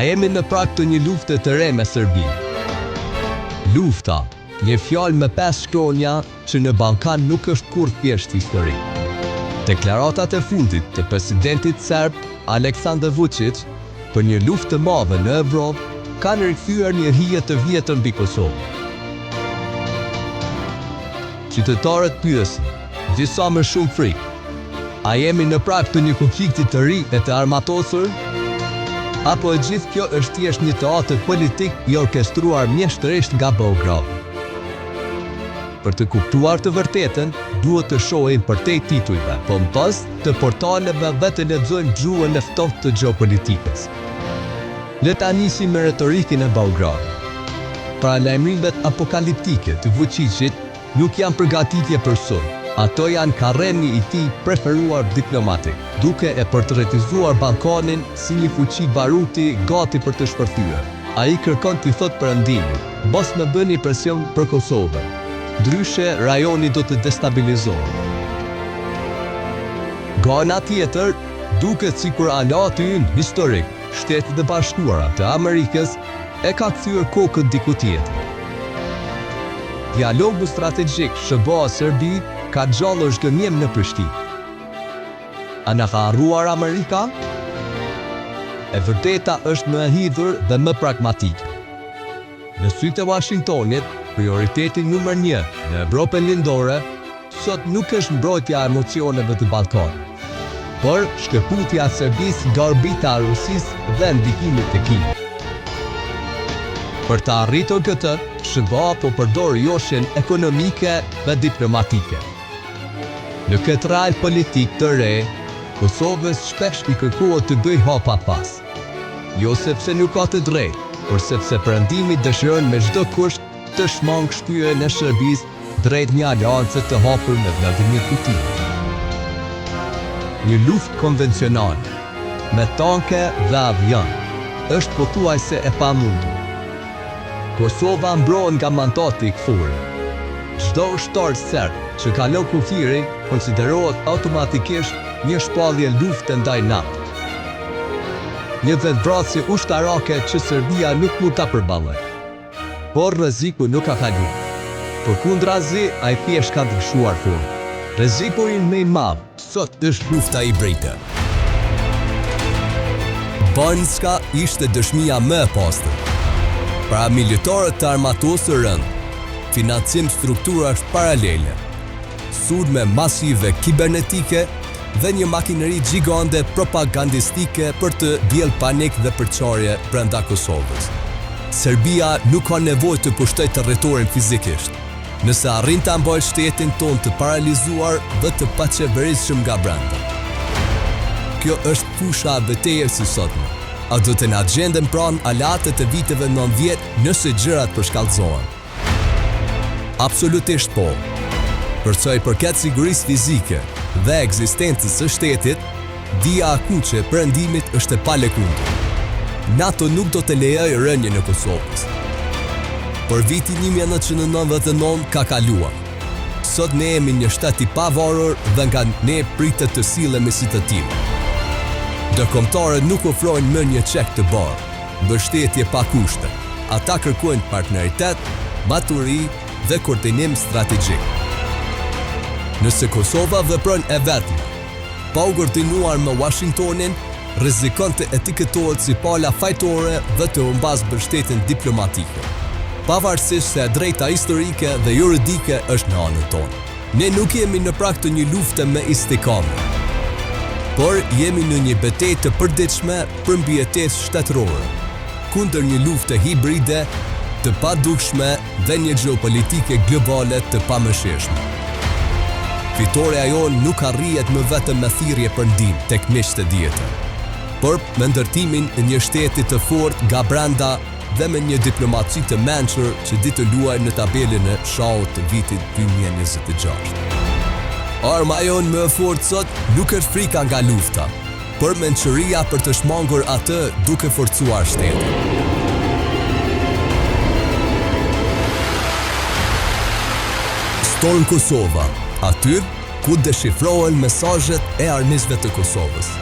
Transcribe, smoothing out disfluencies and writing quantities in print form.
jemi në prag të një lufte të re me Serbinë. Lufta, një fjalë me 5 shkronja që në Ballkan nuk është kurrë thjesht histori. Deklaratat e fundit të presidentit serb Aleksandar Vučić për një luftë të madhe në Evropë kanë rikthyer një hije të vjetër mbi Kosovë. Qytetarët pyesin, disa më shumë frikë, a jemi në prag të një konflikti të ri e të armatosur? Apo e gjithë kjo është thjesht një teatër politik i orkestruar mjeshtrisht nga Beograd? Për të kuptuar të vërtetën, duhet të shohim përtej titujve, po më pas të portaleve dhe të lexojmë gjuhën e ftohtë të gjeopolitikës. Le ta nisim me retorikën e Beograd. Paralajmërimet apokaliptike të Vučićit nuk janë përgatitje për sulm. Ato janë karreni i tij preferuar diplomatik, duke e portretizuar Ballkanin si një fuqi baruti gati për të shpërthyer. Ai kërkon t'i thotë Perëndimit, mos më bëni presion për Kosovën. Ndryshe, rajoni do të destabilizohet. Nga ana tjetër, duket sikur aleati ynë historik, Shtetet e Bashkuara të Amerikës, e ka kthyer kokën diku tjetër. Dialogu strategjik SBA-Serbi ka gjallë është gënjem në Prishtinë. A na ka harruar Amerika? E vërteta është më e hidhur dhe më pragmatike. Në sytë e Washingtonit, prioriteti numër 1 në Evropën lindore sot nuk është mbrojtja e emocioneve të Ballkanit, por shkëputja e Serbisë nga orbita e Rusisë dhe ndikimit të Kinës. Për të arritur këtë, SBA po përdor joshen ekonomike dhe diplomatike. Në këtë rall politik të re, Kosovës shpesh i kërkohet të bëjë hapa pas. Jo sepse nuk ka të drejtë, por sepse Perëndimi dëshiron me çdo kusht të shmangë shtyjen e Shërbisë drejt një aleance të hapur me Vladimir Putin. Një luftë konvencionale, me tanke dhe avion, është pothuajse e pamundur. Kosova mbrohet nga mandati i KFOR. Çdo ushtar serb që kalon kufirin konsiderohet automatikisht një shpallje lufte ndaj NATO. Një vetvrasje ushtarake që Serbia nuk mund ta përballojë. Por rreziku nuk ka kaluar. Përkundrazi, ai thjesht ka ndryshuar formë. Rreziku më i madh sot është lufta hibride. Banjska ishte dëshmia më e pastër. Para militarët të armatosur rënd, financim strukturash paralele, sulme masive kibernetike dhe një makineri gjigande propagandistike për të bjell panik dhe përçarje brenda Kosovës. Serbia nuk ka nevojë të pushtojë territorin fizikisht, nëse arrin ta mbajë shtetin tonë të paralizuar dhe të paqeverisëm nga brenda. Kjo është fusha e betejës së sotme. A do të na gjenden pranë aleatët e viteve 90 nëse gjërat përshkallëzohen? Absolutisht po. Për sa i përket sigurisë fizike dhe ekzistencës së shtetit, dia akuqe e Perëndimit është e palëkundur. NATO nuk do të lejojë rënien e Kosovës. Por viti 1999 ka kaluar. Sot ne jemi një shtet i pavarur dhe nga ne pritet të sillemi si të tillë. Ndërkombëtarët nuk ofrojnë më një çek të bardhë, mbështetje pa kushte. Ata kërkojnë partneritet, maturi dhe koordinim strategjik. Nëse Kosova vepron e vetme, pa u koordinuar me Washingtonin, rrezikon të etiketohet si pala fajtore dhe të humbas mbështetjen diplomatike. Pavarësisht se e drejta historike dhe juridike është në anën tonë. Ne nuk jemi në prag të një lufte me istikame, por jemi në një betejë të përditshme për mbijetesë shtetërore, kundër një lufte hibride, të padukshme dhe një gjeopolitike globale të pamëshirshme. Fitoria jonë nuk arrihet më vetëm me thirrje për ndihmë tek miqtë e dietër, por me ndërtimin e një shteti të fortë nga brenda dhe me një diplomaci të mençur që di të luajë në tabelën e shahut të vitit 2026. Arma jonë më e fortë sot nuk është frika nga lufta, por mençuria për të shmangur atë duke forcuar shtetin. Storm Kosova, aty ku deshifrohen mesazhet e armiqve të Kosovës.